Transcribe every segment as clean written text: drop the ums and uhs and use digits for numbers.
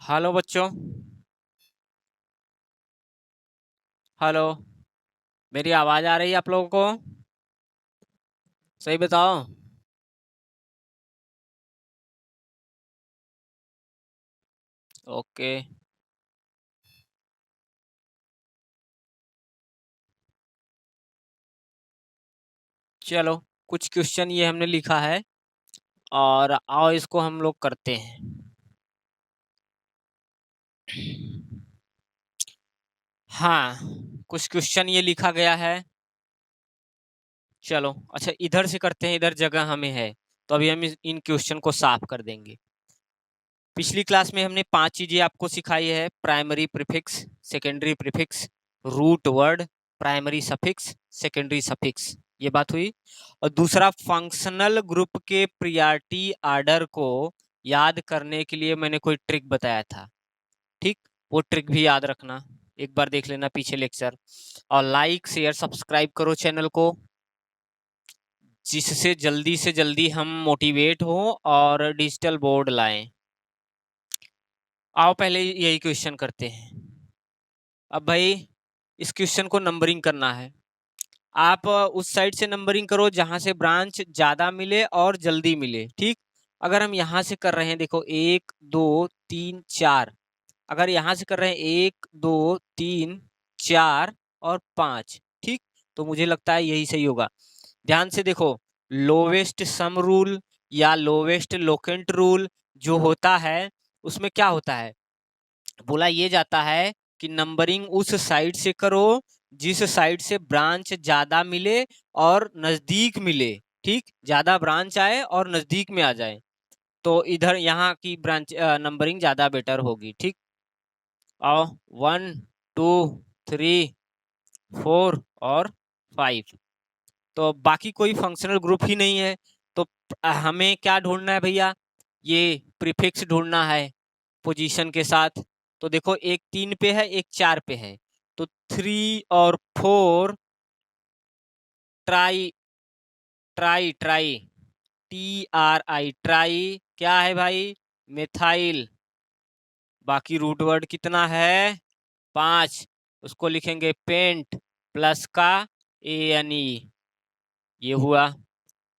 Hello बच्चों। Hello. मेरी आवाज आ रही है आप लोगों को? सही बताओ। ओके। चलो, कुछ क्वेश्चन ये हमने लिखा है और आओ इसको हम लोग करते हैं। हाँ, कुछ क्वेश्चन ये लिखा गया है। चलो अच्छा, इधर से करते हैं, इधर जगह हमें है तो अभी हम इन क्वेश्चन को साफ कर देंगे। पिछली क्लास में हमने 5 चीजें आपको सिखाई है: primary prefix, secondary prefix, root word, primary suffix, secondary suffix. ये बात हुई। और दूसरा, फंक्शनल ग्रुप के प्रियॉरिटी आर्डर को याद करने के लिए मैंने कोई ट्रिक बताया था। ठीक, वो ट्रिक भी याद रखना, एक बार देख लेना पीछे लेक्चर। और लाइक शेयर सब्सक्राइब करो चैनल को, जिससे जल्दी से जल्दी हम मोटिवेट हो और डिजिटल बोर्ड लाएं। आओ पहले यही क्वेश्चन करते हैं। अब भाई, इस क्वेश्चन को नंबरिंग करना है। आप उस साइड से नंबरिंग करो जहां से ब्रांच ज्यादा मिले और जल्दी मिले। ठीक, अगर हम यहां से कर रहे हैं, देखो 1 2 3 4। अगर यहां से कर रहे हैं 1 2 3 4 और 5, ठीक, तो मुझे लगता है यही सही होगा। ध्यान से देखो, लोवेस्ट सम रूल या लोवेस्ट लोकेंट रूल जो होता है, उसमें क्या होता है, बोला ये जाता है कि नंबरिंग उस साइड से करो जिस साइड से ब्रांच ज्यादा मिले और नजदीक मिले। ठीक, ज्यादा ब्रांच आए और नजदीक में आ जाए, तो इधर यहाँ की ब्रांच नंबरिंग ज्यादा बेटर होगी। ठीक, आओ 1 2 3 4 और 5। तो बाकी कोई फंक्शनल ग्रुप ही नहीं है, तो हमें क्या ढूंढना है भैया, ये प्रीफिक्स ढूंढना है पोजीशन के साथ। तो देखो, एक 3 पे है, एक 4 पे है, तो 3 और 4। Try, try try, TRI, try क्या है भाई? मिथाइल। बाकी रूट वर्ड कितना है? 5। उसको लिखेंगे पेंट प्लस का ANE। ये हुआ।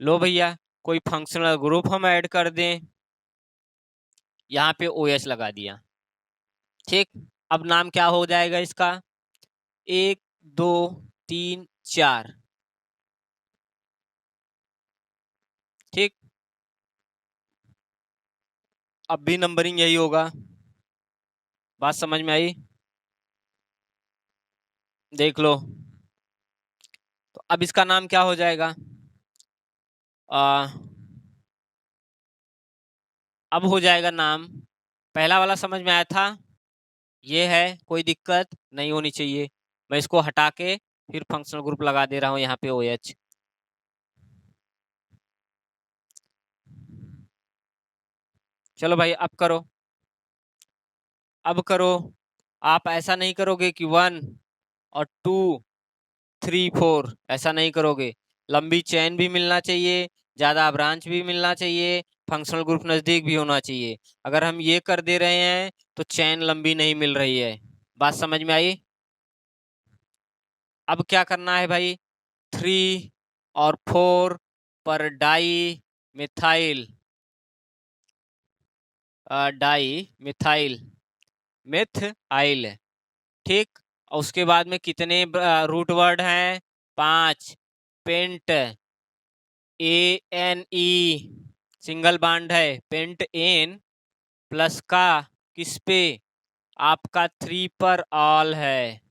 लो भैया, कोई फंक्शनल ग्रुप हम ऐड कर दें, यहाँ पे OH लगा दिया। ठीक, अब नाम क्या हो जाएगा इसका? 1 2 3 4। ठीक, अब भी नंबरिंग यही होगा। बात समझ में आई? देख लो। तो अब इसका नाम क्या हो जाएगा? आ, अब हो जाएगा नाम, पहला वाला समझ में आया था, ये है, कोई दिक्कत नहीं होनी चाहिए। मैं इसको हटा के फिर फंक्शनल ग्रुप लगा दे रहा हूँ यहाँ पे OH। चलो भाई, अब करो, अब करो। आप ऐसा नहीं करोगे कि 1 और 2 3 4, ऐसा नहीं करोगे। लंबी चेन भी मिलना चाहिए, ज्यादा ब्रांच भी मिलना चाहिए, फंक्शनल ग्रुप नजदीक भी होना चाहिए। अगर हम ये कर दे रहे हैं तो चेन लंबी नहीं मिल रही है। बात समझ में आई? अब क्या करना है भाई, 3 और 4 पर di methyl, di methyl, methyl. ठीक, और उसके बाद में कितने रूट वर्ड हैं? 5। पेंट, ANE, सिंगल बॉन्ड है, पेंट एन प्लस का किस पे? आपका 3 पर ऑल है।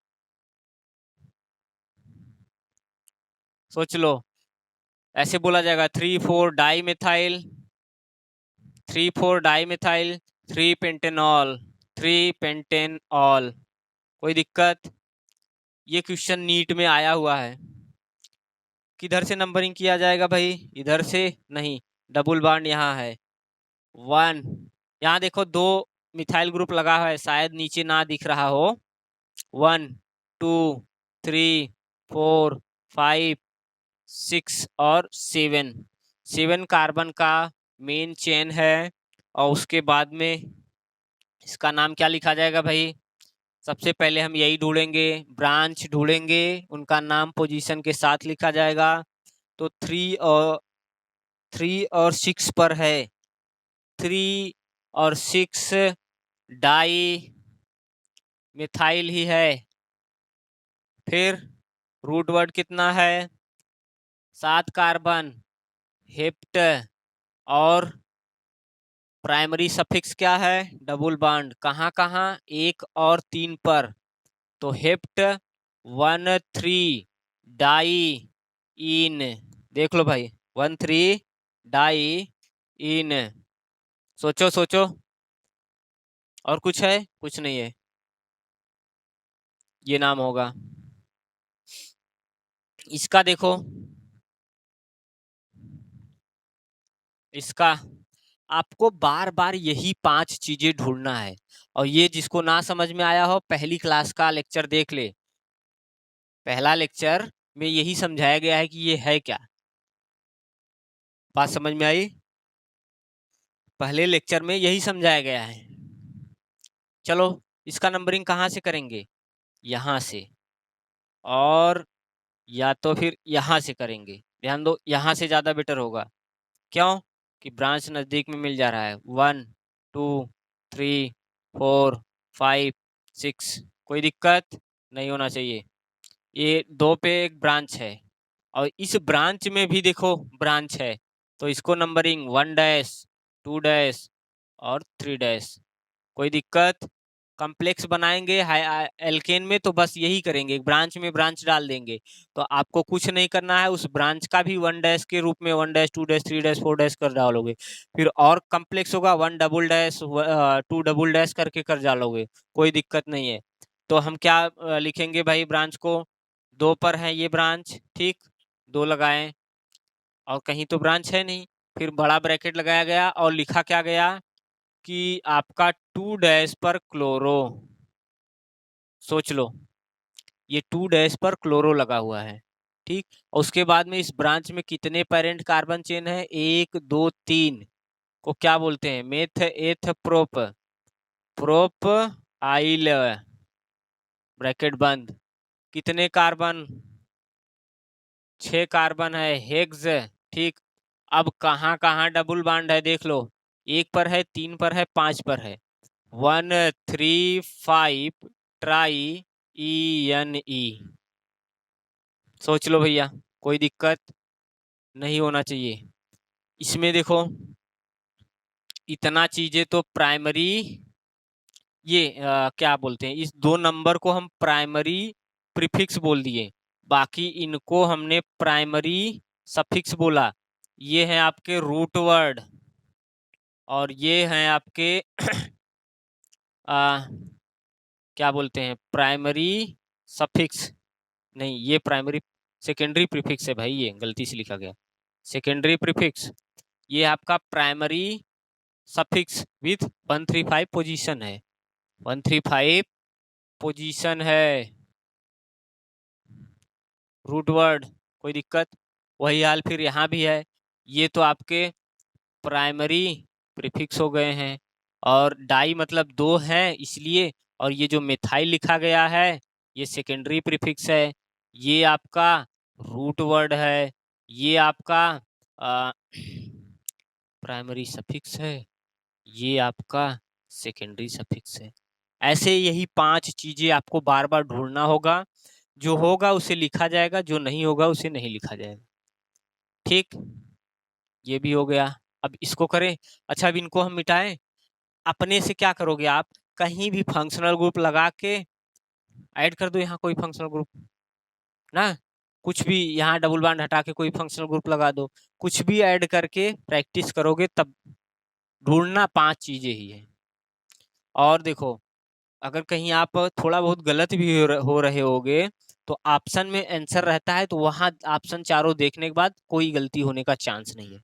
सोच लो, ऐसे बोला जाएगा 3 4 di methyl, 3 4 di methyl, 3 pentanol, 3 pentanol. कोई दिक्कत? ये क्वेश्चन नीट में आया हुआ है। किधर से नंबरिंग किया जाएगा भाई? इधर से नहीं, डबल बॉन्ड यहाँ है 1। यहाँ देखो, 2 मिथाइल ग्रुप लगा हुआ है, शायद नीचे ना दिख रहा हो। 1 2 3 4 5 6 और 7। 7 कार्बन का मेन चेन है, और उसके बाद में इसका नाम क्या लिखा जाएगा भाई? सबसे पहले हम यही ढूंढेंगे, ब्रांच ढूंढेंगे, उनका नाम पोजीशन के साथ लिखा जाएगा। तो 3 और 6 पर है, 3 और 6 डाई मिथाइल ही है। फिर रूट वर्ड कितना है? 7 कार्बन, हेप्ट। और प्राइमरी सफिक्स क्या है? Double bond. कहाँ कहाँ? 1 और 3 पर। तो हेप्ट 1,3 डाई इन। देख लो भाई, 1,3 डाई इन। सोचो सोचो, और कुछ है? कुछ नहीं है, ये नाम होगा इसका। देखो इसका, आपको बार बार यही 5 चीजें ढूंढना है। और ये जिसको ना समझ में आया हो, पहली क्लास का लेक्चर देख ले। पहला लेक्चर में यही समझाया गया है कि ये है क्या। बात समझ में आई? पहले लेक्चर में यही समझाया गया है। चलो, इसका नंबरिंग कहाँ से करेंगे? यहाँ से, और या तो फिर यहाँ से करेंगे। ध्यान दो, यहाँ से ज्यादा बेटर होगा। क्यों? कि ब्रांच नजदीक में मिल जा रहा है। 1, 2, 3, 4, 5, 6। कोई दिक्कत नहीं होना चाहिए। ये 2 पे एक ब्रांच है, और इस ब्रांच में भी देखो ब्रांच है। तो इसको नंबरिंग 1 डैश, 2 डैश और 3 डैश। कोई दिक्कत? कॉम्प्लेक्स बनाएंगे एल्केन में, तो बस यही करेंगे, ब्रांच में ब्रांच डाल देंगे। तो आपको कुछ नहीं करना है, उस ब्रांच का भी 1 डैश के रूप में 1 डैश, 2 डैश, 3 डैश, 4 डैश कर डालोगे। फिर और कॉम्प्लेक्स होगा, 1 डबल डैश, 2 डबल डैश करके कर डालोगे। कोई दिक्कत नहीं है। तो हम क्या लिखेंगे भाई? ब्रांच को 2 पर है ये ब्रांच, ठीक, 2 लगाएं, और कहीं तो ब्रांच है नहीं। फिर बड़ा ब्रैकेट लगाया गया और लिखा क्या गया कि आपका 2 डैश पर क्लोरो। सोच लो, ये 2 डैश पर क्लोरो लगा हुआ है, ठीक। और उसके बाद में इस ब्रांच में कितने पेरेंट कार्बन चेन है? 1, 2, 3 को क्या बोलते हैं? मेथ एथ प्रोप, प्रोप आइल, ब्रैकेट बंद। कितने कार्बन? 6 कार्बन है, हेक्स, ठीक। अब कहाँ कहाँ डबल बॉन्ड है देख लो। 1 पर है, 3 पर है, 5 पर है। 1, 3, 5 ट्राई ENE। सोच लो भैया, कोई दिक्कत नहीं होना चाहिए। इसमें देखो, इतना चीजें तो प्राइमरी, ये क्या बोलते हैं, इस 2 नंबर को हम प्राइमरी प्रीफिक्स बोल दिए। बाकी इनको हमने प्राइमरी सफिक्स बोला। ये हैं आपके रूट वर्ड, और ये हैं आपके आ, क्या बोलते हैं, प्राइमरी सफिक्स। नहीं, ये प्राइमरी, सेकेंडरी प्रीफिक्स है भाई, ये गलती से लिखा गया सेकेंडरी प्रीफिक्स। ये आपका प्राइमरी सफिक्स विथ 135 पोजीशन है, 135 पोजीशन है रूट वर्ड। कोई दिक्कत? वही हाल फिर यहाँ भी है। ये तो आपके प्राइमरी प्रीफिक्स हो गए हैं, और डाई मतलब 2 है इसलिए। और ये जो मिथाइल लिखा गया है, ये सेकेंडरी प्रीफिक्स है। ये आपका रूट वर्ड है। ये आपका प्राइमरी सफिक्स है। ये आपका सेकेंडरी सफिक्स है। ऐसे यही 5 चीजें आपको बार बार ढूंढना होगा। जो होगा उसे लिखा जाएगा, जो नहीं होगा उसे नहीं लिखा जाएगा, ठीक। ये भी हो गया। अब इसको करें। अच्छा, अब इनको हम मिटाएं। अपने से क्या करोगे आप? कहीं भी फंक्शनल ग्रुप लगा के ऐड कर दो, यहाँ कोई फंक्शनल ग्रुप ना, कुछ भी यहाँ डबल बॉन्ड हटा के कोई फंक्शनल ग्रुप लगा दो। कुछ भी ऐड करके प्रैक्टिस करोगे तब ढूंढना 5 चीजें ही है। और देखो, अगर कहीं आप थोड़ा बहुत गलत भी हो रहे होगे, तो ऑप्शन में आंसर रहता है, तो वहां ऑप्शन चारों देखने के बाद कोई गलती होने का चांस नहीं है।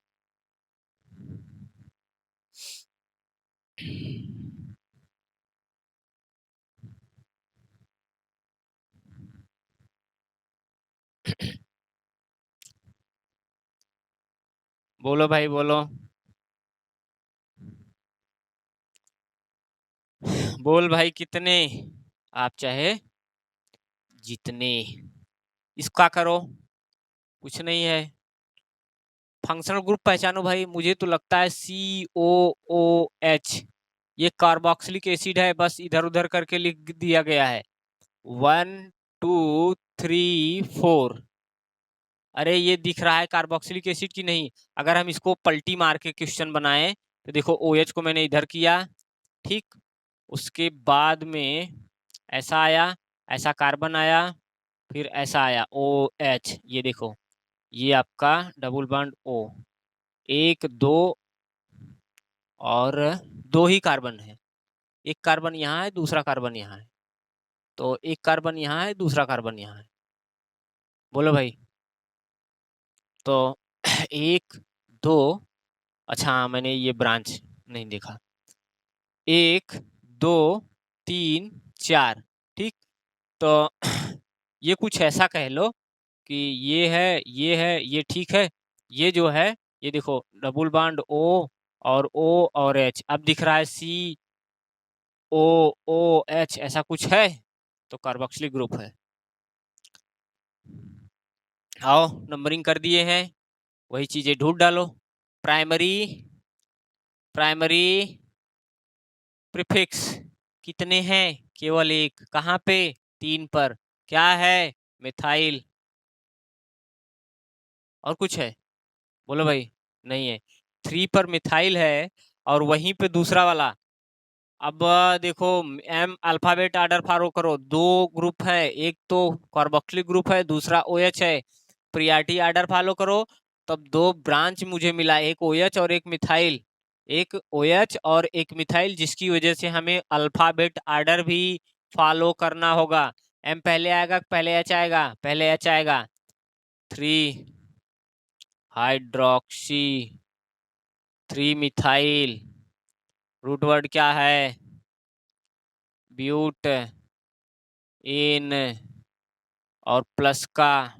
बोलो भाई बोलो। बोल भाई कितने, आप चाहे जितने। इसका करो, कुछ नहीं है। फंक्शनल ग्रुप पहचानो भाई, मुझे तो लगता है COOH, ये कार्बोक्सिलिक एसिड है, बस इधर उधर करके लिख दिया गया है। 1 2 3 4, अरे ये दिख रहा है कार्बोक्सिलिक एसिड की नहीं। अगर हम इसको पलटी मार के क्वेश्चन बनाए तो देखो OH को मैंने इधर किया, ठीक, उसके बाद में ऐसा आया, ऐसा कार्बन आया, फिर ऐसा आया OH, ये देखो, ये आपका डबल बॉन्ड O, एक दो और दो ही कार्बन है, एक कार्बन यहाँ है, दूसरा कार्बन यहाँ है, तो एक कार्बन यहाँ है, दूसरा कार्बन यहाँ है। बोलो भाई, तो एक दो, अच्छा हाँ, मैंने ये ब्रांच नहीं देखा, एक दो तीन चार, ठीक, तो ये कुछ ऐसा कह लो कि ये है, ये है, ये ठीक है, ये जो है, ये देखो डबल बॉन्ड O और O और H, अब दिख रहा है COOH, ऐसा कुछ है तो कार्बोक्सिलिक ग्रुप है। आओ नंबरिंग कर दिए हैं, वही चीजें ढूंढ डालो। प्राइमरी प्राइमरी प्रीफिक्स कितने हैं, केवल एक, कहाँ पे, 3 पर, क्या है, मिथाइल। और कुछ है, बोलो भाई, नहीं है। 3 पर मिथाइल है, और वहीं पे दूसरा वाला, अब देखो, एम अल्फाबेट ऑर्डर फॉलो करो, दो ग्रुप है, एक तो कार्बोक्सिलिक ग्रुप है, दूसरा OH है, प्रियॉरिटी ऑर्डर फॉलो करो, तब दो ब्रांच मुझे मिला, एक OH और एक मिथाइल, एक OH और एक मिथाइल, जिसकी वजह से हमें अल्फाबेट ऑर्डर भी फॉलो करना होगा। M पहले आएगा, पहले H आएगा, पहले H आएगा, 3 हाइड्रोक्सी, 3 मिथाइल, रूट वर्ड क्या है, ब्यूट इन, और प्लस का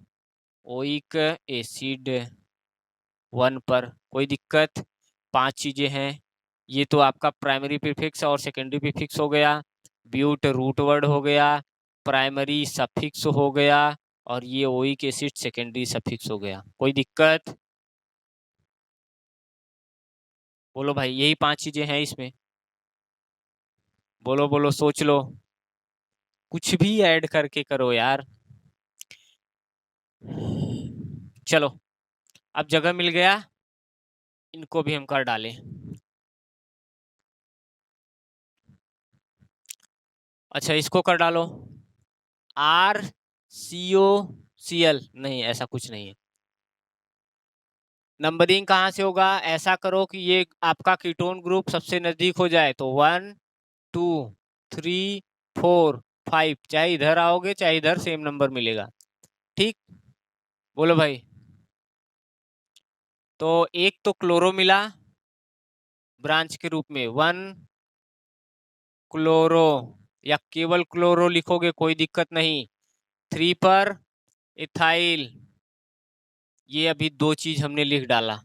ओइक एसिड 1 पर, कोई दिक्कत। 5 चीजें हैं, ये तो आपका प्राइमरी प्रीफिक्स और सेकेंडरी प्रीफिक्स हो गया, ब्यूट रूट वर्ड हो गया, प्राइमरी सफिक्स हो गया, और ये ओइक एसिड सेकेंडरी सफिक्स हो गया, कोई दिक्कत। बोलो भाई, यही 5 चीजें हैं इसमें, बोलो बोलो, सोच लो, कुछ भी ऐड करके करो यार। चलो, अब जगह मिल गया, इनको भी हम कर डालें। अच्छा, इसको कर डालो, RCOCl, नहीं ऐसा कुछ नहीं है। नंबरिंग कहाँ से होगा, ऐसा करो कि ये आपका कीटोन ग्रुप सबसे नजदीक हो जाए, तो 1 2 3 4 5, चाहे इधर आओगे चाहे इधर, सेम नंबर मिलेगा, ठीक। बोलो भाई, तो एक तो क्लोरो मिला ब्रांच के रूप में, 1 क्लोरो, या केवल क्लोरो लिखोगे कोई दिक्कत नहीं। 3 पर इथाइल, ये अभी 2 चीज हमने लिख डाला,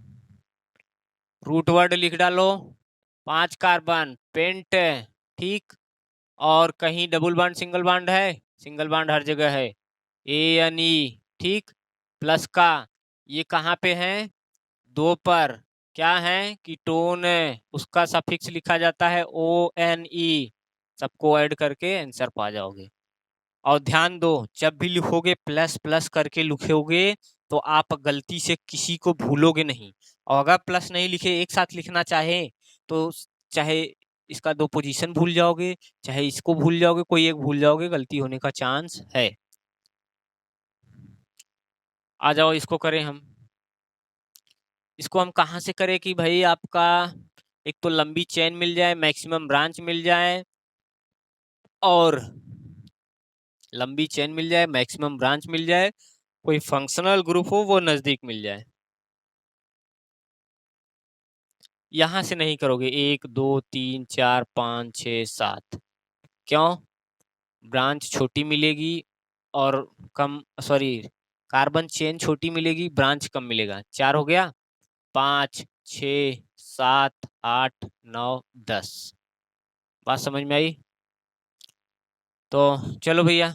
रूट वर्ड लिख डालो, 5 कार्बन पेंट, ठीक, और कहीं डबल बॉन्ड सिंगल बॉन्ड है, सिंगल बॉन्ड हर जगह है, ANE, ठीक, प्लस का, ये कहाँ पे है, 2 पर, क्या है, कीटोन, उसका सफिक्स लिखा जाता है ONE, सबको ऐड करके आंसर पा जाओगे। और ध्यान दो, जब भी लिखोगे प्लस प्लस करके लिखोगे तो आप गलती से किसी को भूलोगे नहीं, और अगर प्लस नहीं लिखे, एक साथ लिखना चाहे तो चाहे इसका 2 पोजीशन भूल जाओगे, चाहे इसको भूल जाओगे, कोई एक भूल जाओगे, गलती होने का चांस है। आ जाओ, इसको करें हम, इसको हम कहाँ से करें कि भाई आपका एक तो लंबी चेन मिल जाए, मैक्सिमम ब्रांच मिल जाए, और लंबी चेन मिल जाए, मैक्सिमम ब्रांच मिल जाए, कोई फंक्शनल ग्रुप हो वो नजदीक मिल जाए। यहां से नहीं करोगे, 1 2 3 4 5 6 7, क्यों, ब्रांच छोटी मिलेगी और कम, सॉरी, कार्बन चेन छोटी मिलेगी, ब्रांच कम मिलेगा, 4 हो गया, 5 6 7 8 9 10, बात समझ में आई। तो चलो भैया,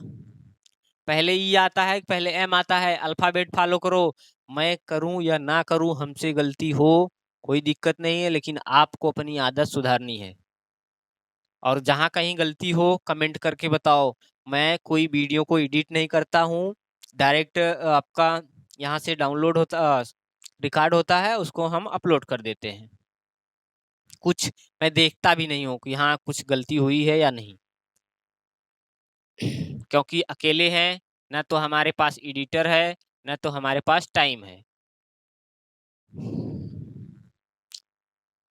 पहले ई आता है, पहले एम आता है, अल्फाबेट फॉलो करो। मैं करूं या ना करूं, हमसे गलती हो, कोई दिक्कत नहीं है, लेकिन आपको अपनी आदत सुधारनी है। और जहां कहीं गलती हो कमेंट करके बताओ। मैं कोई वीडियो को एडिट नहीं करता हूँ, डायरेक्ट आपका यहाँ से डाउनलोड होता, रिकॉर्ड होता है, उसको हम अपलोड कर देते हैं। कुछ मैं देखता भी नहीं हूँ कि हाँ कुछ गलती हुई है या नहीं, क्योंकि अकेले हैं, ना तो हमारे पास एडिटर है, ना तो हमारे पास टाइम है।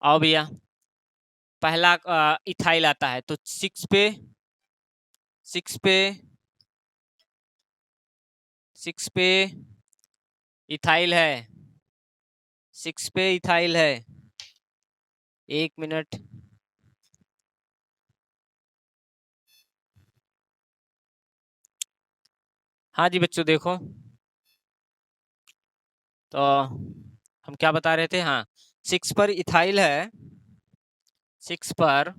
आओ भैया, पहला इथाइल आता है, तो सिक्स पे सिक्स पे इथाइल है, 6 पे इथाइल है। 1 मिनट। हाँ जी बच्चों, देखो तो हम क्या बता रहे थे, हाँ 6 पर इथाइल है, 6 पर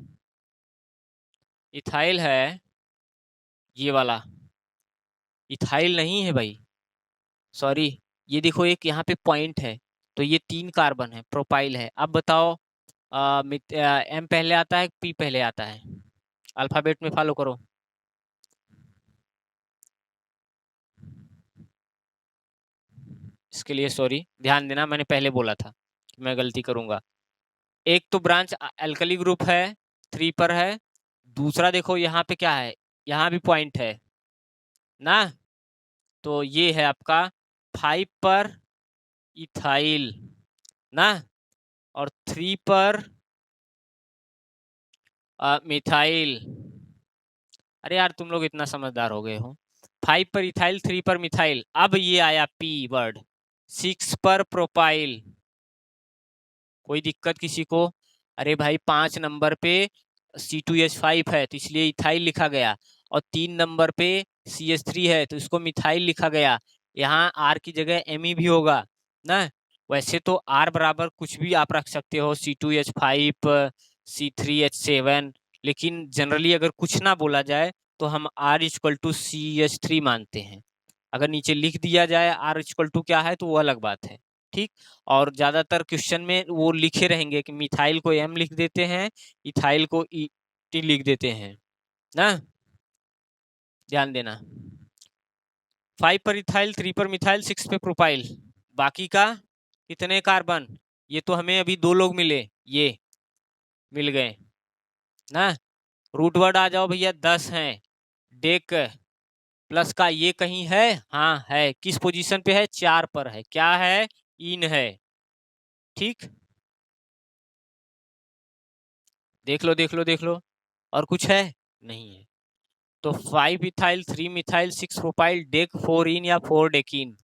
इथाइल है, ये वाला इथाइल नहीं है भाई, सॉरी। ये देखो एक यहाँ पे पॉइंट है, तो ये 3 कार्बन है, प्रोपाइल है। अब बताओ एम पहले आता है, पी पहले आता है? अल्फाबेट में फॉलो करो। इसके लिए सॉरी, ध्यान देना, मैंने पहले बोला था कि मैं गलती करूंगा। एक तो ब्रांच अल्कली ग्रुप है, 3 पर है। दूसरा देखो यहाँ पे क्या है, यहाँ भी पॉइंट है ना, तो ये है आपका 5 पर इथाइल ना, और 3 पर मिथाइल। अरे यार तुम लोग इतना समझदार हो गए हो। 5 पर इथाइल, 3 पर मिथाइल। अब ये आया पी वर्ड, 6 पर प्रोपाइल। कोई दिक्कत किसी को? अरे भाई 5 नंबर पे C2H5 है, तो इसलिए इथाइल लिखा गया, और 3 नंबर पे CH3 है, तो इसको मिथाइल लिखा गया। यहाँ R की जगह Me भी होगा ना। वैसे तो R बराबर कुछ भी आप रख सकते हो, C2H5, C3H7, लेकिन जनरली अगर कुछ ना बोला जाए तो हम R इक्वल टू CH3 मानते हैं। अगर नीचे लिख दिया जाए R इक्वल टू क्या है, तो वो अलग बात है, ठीक। और ज्यादातर क्वेश्चन में वो लिखे रहेंगे कि मिथाइल को M लिख देते हैं, इथाइल को T लिख देते हैं ना, ध्यान देना। 5 पर इथाइल, 3 पर मिथाइल, 6 पे प्रोपाइल। बाकी का कितने कार्बन? ये तो हमें अभी 2 लोग मिले, ये मिल गए ना। रूट वर्ड आ जाओ भैया, 10 हैं। डेक प्लस का ये कहीं है? हाँ है। किस पोजीशन पे है? 4 पर है। क्या है? इन है, ठीक। देख लो देख लो देख लो, और कुछ है? नहीं है। तो 5 इथाइल, 3 मिथाइल, 6 प्रोपाइल, डेक 4 इन या 4 डेकिन,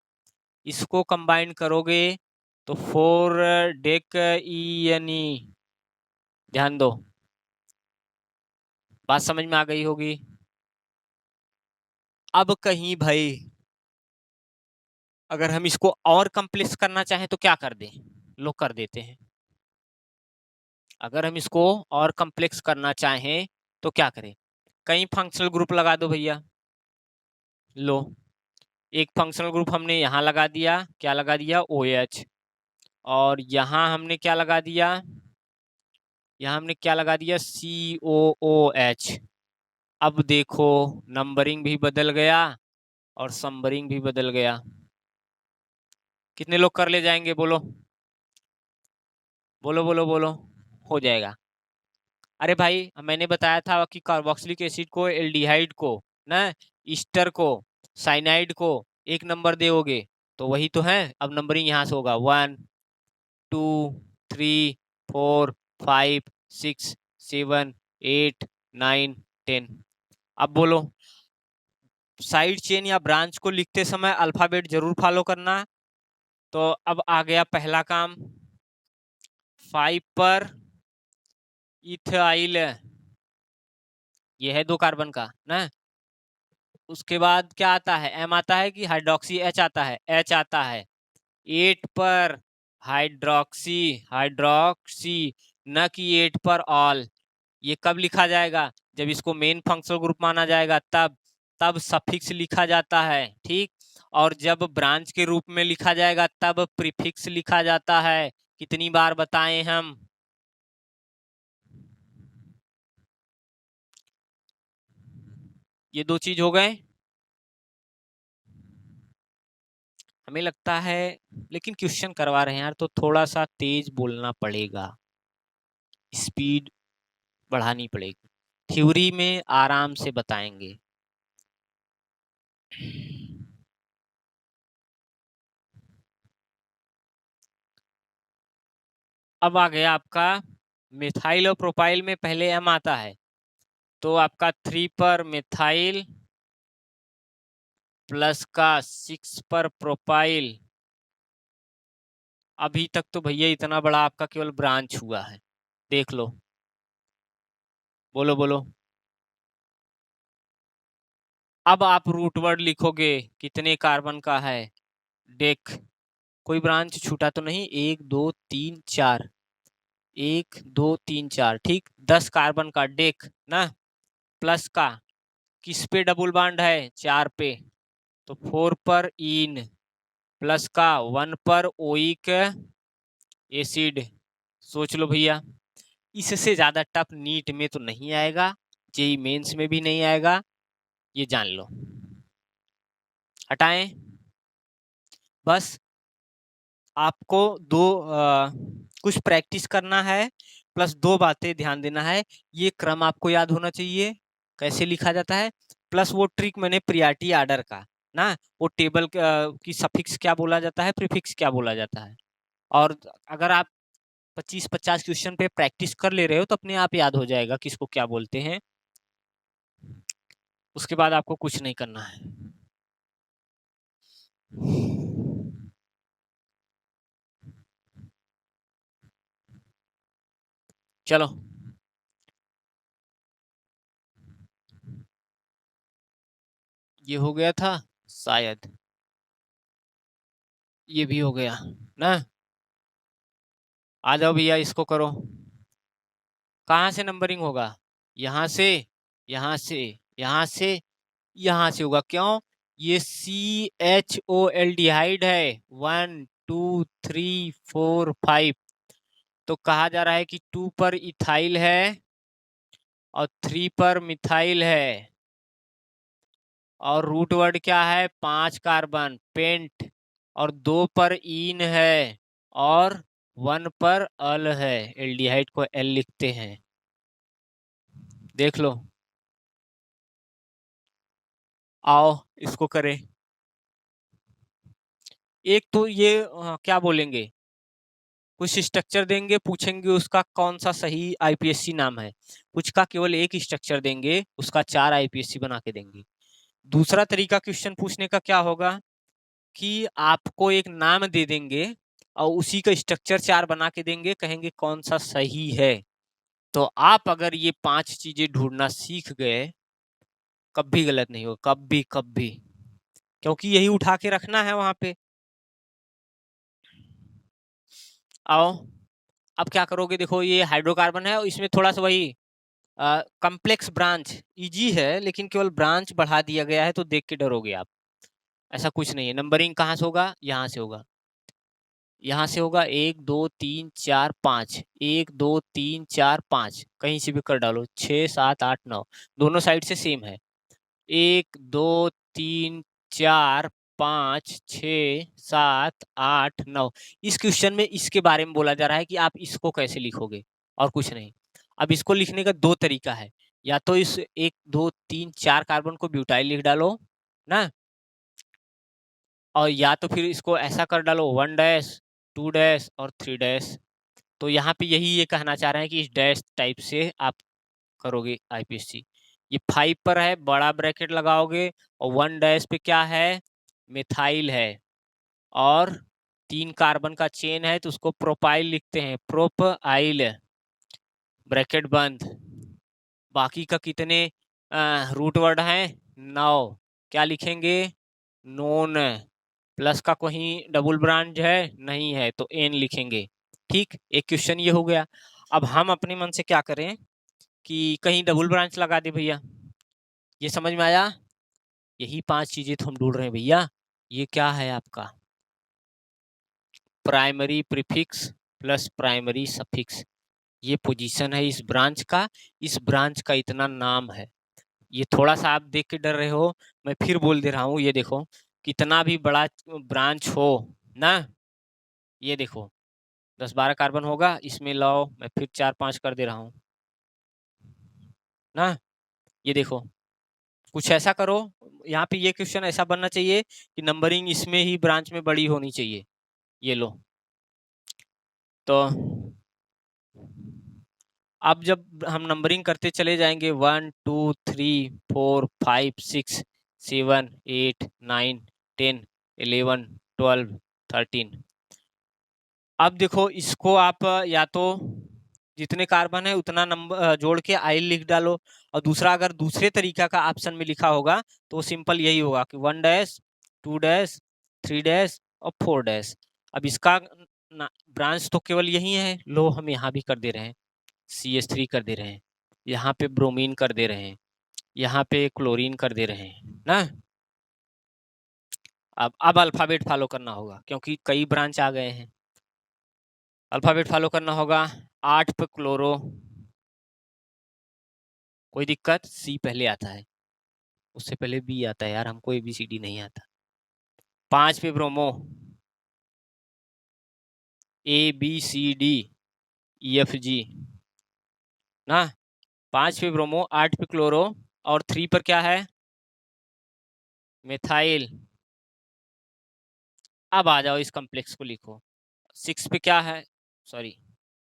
इसको कंबाइन करोगे तो 4 डेक ई। ध्यान दो, बात समझ में आ गई होगी। अब कहीं भाई अगर हम इसको और कम्प्लेक्स करना चाहें तो क्या कर दें? लोग कर देते हैं। अगर हम इसको और कम्प्लेक्स करना चाहें तो क्या करें? कई फंक्शनल ग्रुप लगा दो भैया। लो, एक फंक्शनल ग्रुप हमने यहाँ लगा दिया, क्या लगा दिया? OH। और यहाँ हमने क्या लगा दिया? यहाँ हमने क्या लगा दिया? COOH। अब देखो नंबरिंग भी बदल गया और संबरिंग भी बदल गया। कितने लोग कर ले जाएंगे? बोलो बोलो बोलो बोलो। हो जाएगा। अरे भाई मैंने बताया था कि कार्बोक्सिलिक एसिड को, एल्डिहाइड को ना, ईस्टर को, साइनाइड को 1 नंबर दोगे तो वही तो है। अब नंबरिंग यहाँ से होगा 1 2 3 4 5 6 7 8 9 10। अब बोलो, साइड चेन या ब्रांच को लिखते समय अल्फाबेट जरूर फॉलो करना। तो अब आ गया पहला काम, 5 पर इथाइल, ये है 2 कार्बन का ना। उसके बाद क्या आता है? M आता है कि हाइड्रोक्सी? H आता है, H आता है। 8 पर हाइड्रोक्सी, हाइड्रोक्सी, न कि 8 पर ऑल। ये कब लिखा जाएगा? जब इसको मेन फंक्शनल ग्रुप माना जाएगा तब सफिक्स लिखा जाता है, ठीक। और जब ब्रांच के रूप में लिखा जाएगा तब प्रीफिक्स लिखा जाता है। कितनी बार बताएं हम? ये दो चीज हो गए। हमें लगता है, लेकिन क्वेश्चन करवा रहे हैं यार तो थोड़ा सा तेज बोलना पड़ेगा, स्पीड बढ़ानी पड़ेगी। थ्योरी में आराम से बताएंगे। अब आ गया आपका मिथाइल और प्रोपाइल में पहले एम आता है, तो आपका 3 पर मिथाइल प्लस का 6 पर प्रोपाइल। अभी तक तो भैया इतना बड़ा आपका केवल ब्रांच हुआ है, देख लो। बोलो बोलो। अब आप रूट वर्ड लिखोगे, कितने कार्बन का है? डेक। कोई ब्रांच छूटा तो नहीं? 1 2 3 4, 1 2 3 4, ठीक। 10 कार्बन का डेक ना। प्लस का किस पे डबल बॉन्ड है? 4 पे, तो 4 पर इन, प्लस का 1 पर ओइक एसिड। सोच लो भैया, इससे ज्यादा टफ नीट में तो नहीं आएगा, जेई मेंस में भी नहीं आएगा, ये जान लो। हटाएं। बस आपको कुछ प्रैक्टिस करना है, प्लस दो बातें ध्यान देना है। ये क्रम आपको याद होना चाहिए, कैसे लिखा जाता है। प्लस वो ट्रिक मैंने प्रियॉरिटी आर्डर का ना, वो टेबल की सफिक्स क्या बोला जाता है, प्रीफिक्स क्या बोला जाता है। और अगर आप 25-50 क्वेश्चन पे प्रैक्टिस कर ले रहे हो तो अपने आप याद हो जाएगा किसको क्या बोलते हैं। उसके बाद आपको कुछ नहीं करना है। चलो, ये हो गया था शायद, ये भी हो गया ना। आ जाओ भैया, इसको करो। कहाँ से नंबरिंग होगा? यहाँ से, यहाँ से, यहाँ से, यहाँ से होगा। क्यों? ये CHO एल्डिहाइड है, 1 2 3 4 5। तो कहा जा रहा है कि 2 पर इथाइल है और 3 पर मिथाइल है, और रूट वर्ड क्या है? 5 कार्बन पेंट, और 2 पर इन है, और 1 पर अल है। एल्डिहाइड को एल लिखते हैं, देख लो। आओ इसको करें। एक तो ये क्या बोलेंगे, कुछ स्ट्रक्चर देंगे, पूछेंगे उसका कौन सा सही आईपीएससी नाम है। कुछ का केवल एक स्ट्रक्चर देंगे, उसका 4 आईपीएससी बना के देंगे। दूसरा तरीका क्वेश्चन पूछने का क्या होगा कि आपको एक नाम दे देंगे और उसी का स्ट्रक्चर 4 बना के देंगे, कहेंगे कौन सा सही है। तो आप अगर ये 5 चीजें ढूंढना सीख गए, कभी गलत नहीं होगा, कभी कभी, क्योंकि यही उठा के रखना है वहां पे। आओ, अब क्या करोगे? देखो ये हाइड्रोकार्बन है और इसमें थोड़ा सा वही कॉम्प्लेक्स ब्रांच इजी है, लेकिन केवल ब्रांच बढ़ा दिया गया है तो देख के डरोगे आप। ऐसा कुछ नहीं है। नंबरिंग कहाँ से होगा? यहाँ से होगा, यहाँ से होगा। 1 2 3 4 5, 1 2 3 4 5, कहीं से भी कर डालो। 6 7 8 9, दोनों साइड से सेम है। 1 2 3 4 5 6 7 8 9। इस क्वेश्चन में इसके बारे में बोला जा रहा है कि आप इसको कैसे लिखोगे, और कुछ नहीं। अब इसको लिखने का दो तरीका है, या तो इस 1 2 3 4 कार्बन को ब्यूटाइल लिख डालो ना, और या तो फिर इसको ऐसा कर डालो 1 डैश 2 डैश और 3 डैश। तो यहाँ पे यही ये कहना चाह रहे हैं कि इस डैश टाइप से आप करोगे आईपीएससी। ये 5 पर है, बड़ा ब्रैकेट लगाओगे, और 1 डैश पे क्या है? मिथाइल है, और 3 कार्बन का चेन है तो उसको प्रोपाइल लिखते हैं, प्रोपाइल, ब्रैकेट बंद। बाकी का कितने रूट वर्ड हैं? 9। क्या लिखेंगे? नोन। प्लस का कहीं डबल ब्रांच है? नहीं है, तो एन लिखेंगे। ठीक, एक क्वेश्चन ये हो गया। अब हम अपने मन से क्या करें, कि कहीं डबल ब्रांच लगा दे भैया। ये समझ में आया? यही 5 चीजें तो हम ढूंढ रहे हैं भैया। ये क्या है आपका primary prefix plus primary suffix. ये पोजीशन है इस ब्रांच का, इस ब्रांच का इतना नाम है। ये थोड़ा सा आप देख के डर रहे हो, मैं फिर बोल दे रहा हूँ। ये देखो कितना भी बड़ा ब्रांच हो ना, ये देखो 10-12 कार्बन होगा इसमें, लाओ मैं फिर 4-5 कर दे रहा हूँ ना। ये देखो कुछ ऐसा करो, यहाँ पे ये क्वेश्चन ऐसा बनना चाहिए कि नंबरिंग इसमें ही ब्रांच में बड़ी होनी चाहिए। ये लो, तो अब जब हम नंबरिंग करते चले जाएंगे 1 2 3 4 5 6 7 8 9 10 11 12 13। अब देखो इसको आप या तो जितने कार्बन है उतना नंबर जोड़ के आइल लिख डालो, और दूसरा अगर दूसरे तरीका का ऑप्शन में लिखा होगा तो सिंपल यही होगा कि 1 डैश 2 डैश 3 डैश और 4 डैश। अब इसका ब्रांच तो केवल यही है, लो हम यहाँ भी कर दे रहे हैं, CH3 कर दे रहे हैं, यहाँ पे ब्रोमीन कर दे रहे हैं, यहाँ पे क्लोरीन कर दे रहे हैं ना। अब अल्फाबेट फॉलो करना होगा क्योंकि कई ब्रांच आ गए हैं। अल्फाबेट फॉलो करना होगा। 8 पे क्लोरो, कोई दिक्कत? C पहले आता है, उससे पहले B आता है यार, हमको ABCD नहीं आता। 5 पे ब्रोमो, ABCDEFG ना। 5 पे ब्रोमो, 8 पे क्लोरो, और 3 पर क्या है? मिथाइल। अब आ जाओ इस कॉम्प्लेक्स को लिखो। 6 पे क्या है? सॉरी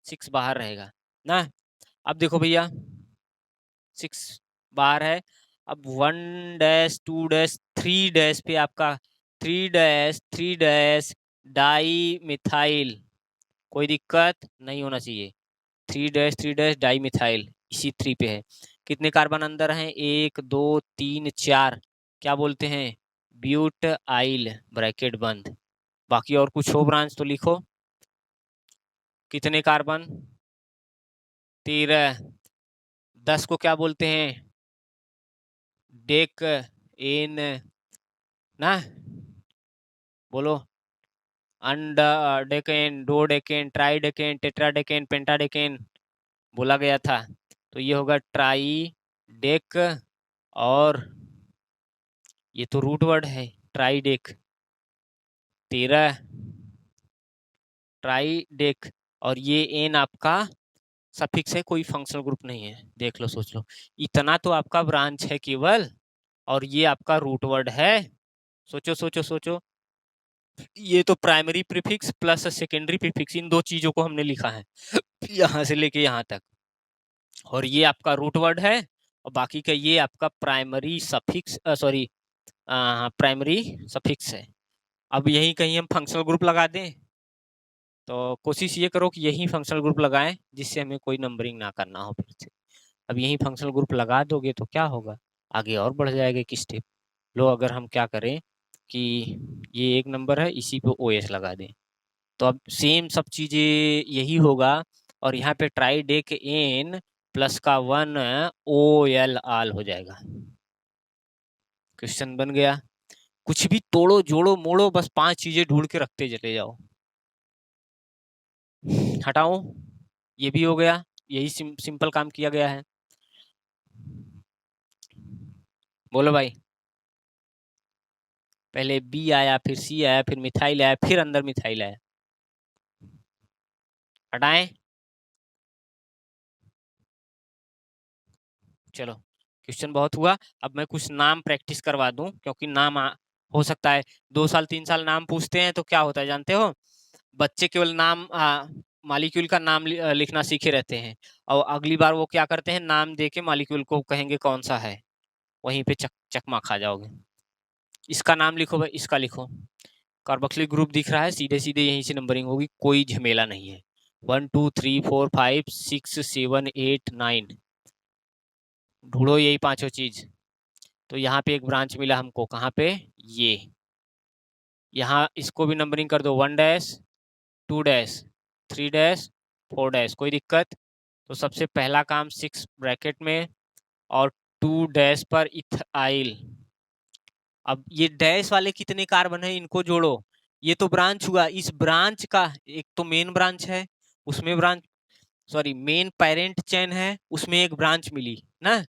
6 बाहर रहेगा ना। अब देखो भैया 6 बाहर है। अब 1 डैश 2 डैश 3 डैश पे आपका 3 डैश डाई मिथाइल, कोई दिक्कत नहीं होना चाहिए। 3 डैश डाई मिथाइल इसी 3 पे है। कितने कार्बन अंदर हैं? 1 2 3 4, क्या बोलते हैं? ब्यूट आइल, ब्रैकेट बंद। बाकी और कुछ हो ब्रांच तो लिखो। कितने कार्बन? 13। 10 को क्या बोलते हैं? डेक एन ना, बोलो। Decane, dodecane, tridecane, tetradecane, pentadecane बोला गया था, तो ये होगा ट्राई डेक। और ये तो रूट वर्ड है, ट्राई डेक 13 ट्राई डेक। और ये एन आपका सफिक्स है, कोई फंक्शनल ग्रुप नहीं है। देख लो, सोच लो, इतना तो आपका ब्रांच है केवल, और ये आपका रूट वर्ड है। सोचो सोचो सोचो, ये तो primary prefix plus secondary prefix, इन दो चीजों को हमने लिखा है यहाँ से लेके यहाँ तक, और ये आपका रूट वर्ड है, और बाकी का ये आपका primary suffix, sorry primary suffix है। अब यही कहीं हम फंक्शनल ग्रुप लगा दें, तो कोशिश ये करो कि यही फंक्शनल ग्रुप लगाएं जिससे हमें कोई नंबरिंग ना करना हो फिर से। अब यही फंक्शनल ग्रुप लगा दोगे तो क्या होगा, आगे और बढ़ जाएगा कि स्टेप। लो अगर हम क्या करें कि ये एक नंबर है, इसी पे OS लगा दें, तो अब सेम सब चीजें यही होगा। और यहाँ पे ट्राई डेक एन प्लस का 1 OL आल हो जाएगा। क्वेश्चन बन गया। कुछ भी तोड़ो जोड़ो मोड़ो, बस 5 चीजें ढूंढ के रखते चले जाओ। हटाओ, ये भी हो गया, यही सिंपल काम किया गया है। बोलो भाई, पहले B आया, फिर C आया, फिर मिथाइल आया, फिर अंदर मिथाइल आया। हटाएं, चलो क्वेश्चन बहुत हुआ। अब मैं कुछ नाम प्रैक्टिस करवा दूं, क्योंकि नाम हो सकता है 2 साल 3 साल नाम पूछते हैं तो क्या होता है जानते हो, बच्चे केवल नाम मालिक्यूल का नाम लिखना सीखे रहते हैं, और अगली बार वो क्या करते हैं, नाम दे के मालिक्यूल को कहेंगे कौन सा है, वहीं पे चकमा खा जाओगे। इसका नाम लिखो भाई, इसका लिखो, कार्बोक्सिलिक ग्रुप दिख रहा है, सीधे सीधे यहीं से नंबरिंग होगी, कोई झमेला नहीं है। 1 2 3 4 5 6 7 8 9, ढूंढो यही पांचों चीज। तो यहाँ पे एक ब्रांच मिला हमको, कहाँ पे? ये यहाँ इसको भी नंबरिंग कर दो, 1 डैश 2 डैश 3 डैश 4 डैश, कोई दिक्कत? तो सबसे पहला काम 6 ब्रैकेट में और 2 डैश पर इथाइल। अब ये डैश वाले कितने कार्बन है इनको जोड़ो। ये तो ब्रांच हुआ, इस ब्रांच का एक तो मेन ब्रांच है, उसमें branch sorry main parent chain है, उसमें एक ब्रांच मिली ना।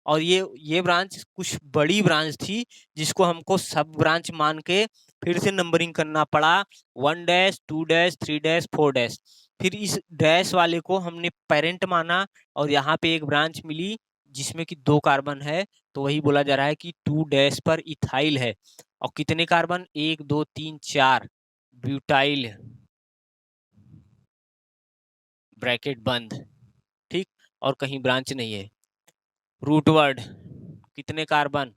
और ये ब्रांच कुछ बड़ी ब्रांच थी जिसको हमको सब ब्रांच मान के फिर से नंबरिंग करना पड़ा, 1 डैश 2 डैश 3 डैश 4 डैश। फिर इस डैश वाले को हमने पेरेंट माना और यहाँ पे एक ब्रांच मिली जिसमें कि 2 कार्बन है, तो वही बोला जा रहा है कि 2 डैश पर इथाइल है। और कितने कार्बन, 1 2 3 4 ब्यूटाइल, ब्रैकेट बंद, ठीक। और कहीं ब्रांच नहीं है। रूट वर्ड कितने कार्बन,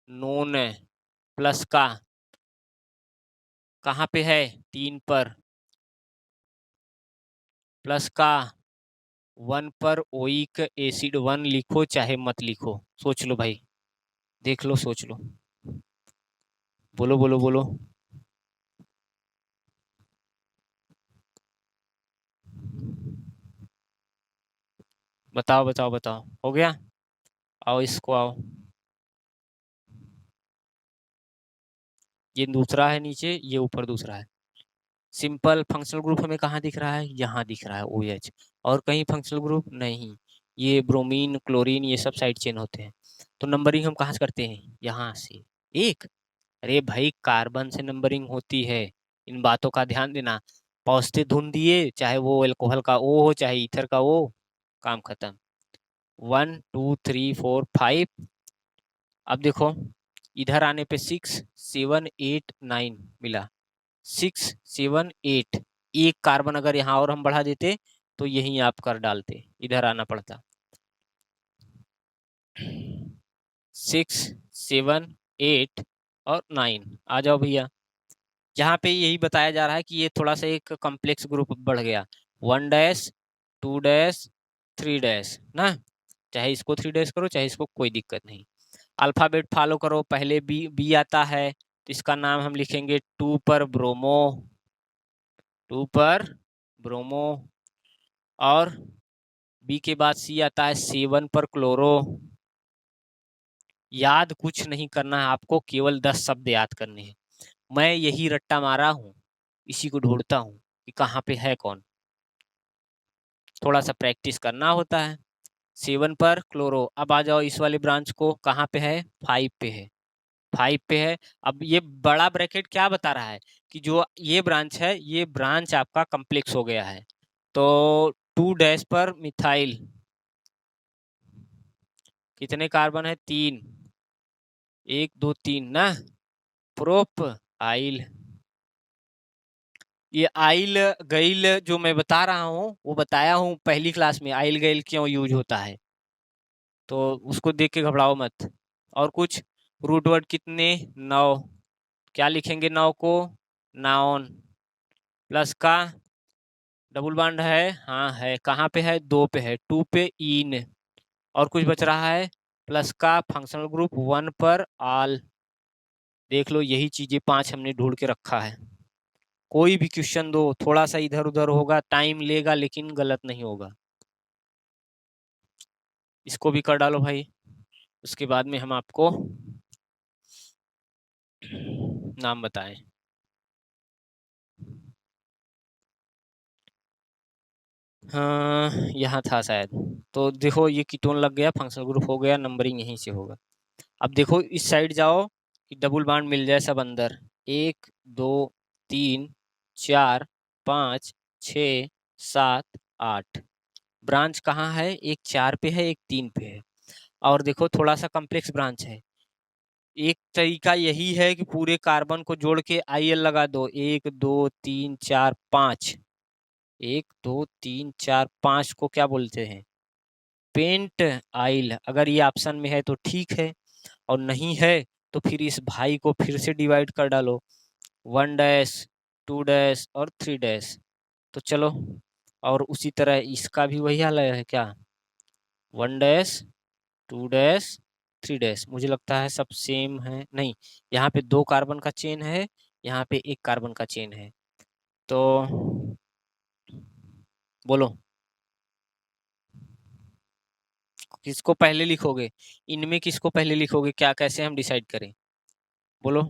नोन है, प्लस का कहाँ पे है, 3 पर, प्लस का 1 पर ओइक एसिड 1 लिखो चाहे मत लिखो, सोच लो भाई, देख लो, सोच लो, बोलो बोलो बोलो। बताओ बताओ बताओ, हो गया। आओ इसको आओ, ये दूसरा है नीचे, ये ऊपर दूसरा है। सिंपल फंक्शनल ग्रुप हमें कहाँ दिख रहा है, यहाँ दिख रहा है OH, और कहीं फंक्शनल ग्रुप नहीं। ये ब्रोमीन क्लोरीन ये सब साइड चेन होते हैं। तो नंबरिंग हम कहाँ से करते हैं, यहाँ से। एक, अरे भाई कार्बन से नंबरिंग होती है, इन बातों का ध्यान देना। पौधे धुन दिए, चाहे वो एल्कोहल का O हो चाहे ईथर का O, काम खत्म। 1 2 3 4 5। अब देखो इधर आने पे 6 7 8 9 मिला, 6 7 8। एक कार्बन अगर यहाँ और हम बढ़ा देते तो यहीं आप कर डालते, इधर आना पड़ता। 6 7 8 और 9, आ जाओ भैया। यहाँ पे यही बताया जा रहा है कि ये थोड़ा सा एक कॉम्प्लेक्स ग्रुप बढ़ गया, 1 डैश 2 डैश 3 डैश ना। चाहे इसको 3 डैश करो चाहे इसको, कोई दिक्कत नहीं। अल्फाबेट फॉलो करो, पहले बी बी आता है तो इसका नाम हम लिखेंगे 2 पर ब्रोमो, 2 पर ब्रोमो। और बी के बाद सी आता है, 7 पर क्लोरो। याद कुछ नहीं करना है आपको, केवल 10 शब्द याद करने हैं। मैं यही रट्टा मारा हूँ, इसी को ढूंढता हूँ कि कहाँ पे है कौन, थोड़ा सा प्रैक्टिस करना होता है। 7 पर क्लोरो। अब आ जाओ इस वाले ब्रांच को, कहाँ पे है, 5 पे है, 5 पे है। अब ये बड़ा ब्रैकेट क्या बता रहा है कि जो ये ब्रांच है, ये ब्रांच आपका कम्प्लेक्स हो गया है। तो 2 डैश पर मिथाइल, कितने कार्बन है, 3, 1 2 3 ना। प्रोप आइल, ये आइल गैल जो मैं बता रहा हूँ वो बताया हूँ पहली क्लास में, आइल गैल क्यों यूज होता है, तो उसको देख के घबराओ मत। और कुछ रूट वर्ड कितने, 9, क्या लिखेंगे 9 को, नाउन, प्लस का डबल बॉन्ड है, हाँ है, कहाँ पे है, 2 पे है, 2 पे इन। और कुछ बच रहा है, प्लस का फंक्शनल ग्रुप 1 पर ऑल। देख लो यही चीजें 5 हमने ढूंढ के रखा है। कोई भी क्वेश्चन दो, थोड़ा सा इधर उधर होगा, टाइम लेगा लेकिन गलत नहीं होगा। इसको भी कर डालो भाई, उसके बाद में हम आपको नाम बताएं। हाँ यहाँ था शायद। तो देखो ये कीटोन लग गया, फंक्शनल ग्रुप हो गया, नंबरिंग यहीं से होगा। अब देखो इस साइड जाओ कि डबल बॉन्ड मिल जाए सब अंदर, 1 2 3 4 5 6 7 8। ब्रांच कहाँ है, एक 4 पे है एक 3 पे है। और देखो थोड़ा सा कॉम्प्लेक्स ब्रांच है। एक तरीका यही है कि पूरे कार्बन को जोड़ के IL लगा दो, 1 2 3 4 5, 1 2 3 4 5 को क्या बोलते हैं, पेंट आइल। अगर ये ऑप्शन में है तो ठीक है, और नहीं है तो फिर इस भाई को फिर से डिवाइड कर डालो, 1 डैश 2 डैश और 3 डैश। तो चलो, और उसी तरह इसका भी वही हाल है क्या, 1 डैश 2 डैश 3 डैश। मुझे लगता है सब सेम है, नहीं, यहाँ पे 2 कार्बन का चेन है, यहाँ पे 1 कार्बन का चेन है। तो बोलो, किसको पहले लिखोगे, इनमें किसको पहले लिखोगे, क्या कैसे हम डिसाइड करें, बोलो।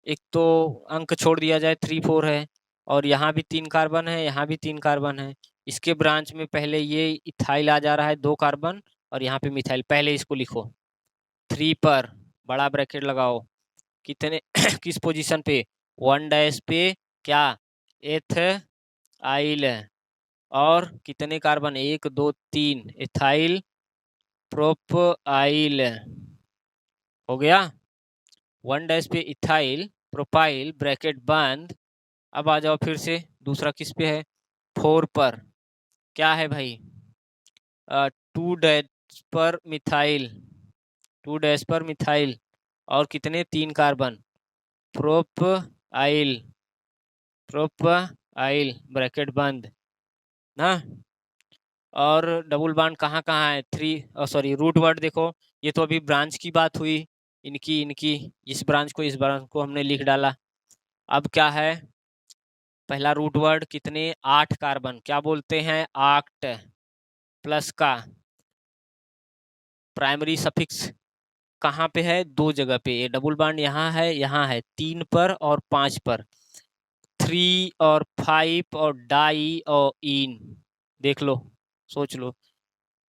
एक तो अंक छोड़ दिया जाए, 3 4 है, और यहाँ भी 3 कार्बन है, यहाँ भी 3 कार्बन है। इसके ब्रांच में पहले ये इथाइल आ जा रहा है 2 कार्बन, और यहाँ पे मिथाइल। पहले इसको लिखो 3 पर बड़ा ब्रैकेट लगाओ, कितने किस पोजीशन पे, 1 डैश पे क्या, एथाइल, और कितने कार्बन, 1 2 3, एथाइल प्रोपाइल, हो गया। 1 डैश पे इथाइल प्रोपाइल, ब्रैकेट बंद। अब आ जाओ फिर से, दूसरा किस पे है, 4 पर, क्या है भाई, 2 डैश पर मिथाइल, 2 डैश पर मिथाइल, और कितने, 3 कार्बन, प्रोपाइल, प्रोपाइल ब्रैकेट बंद ना। और डबल बॉन्ड कहाँ कहाँ है, 3, सॉरी रूट वर्ड देखो, ये तो अभी ब्रांच की बात हुई, इनकी इनकी, इस ब्रांच को हमने लिख डाला। अब क्या है, पहला रूट वर्ड कितने, 8 कार्बन, क्या बोलते हैं, 8 प्लस का प्राइमरी सफिक्स कहाँ पे है, 2 जगह पे, ये डबल बॉन्ड यहाँ है 3 पर और 5 पर, 3 और 5 और डाई और इन, देख लो, सोच लो,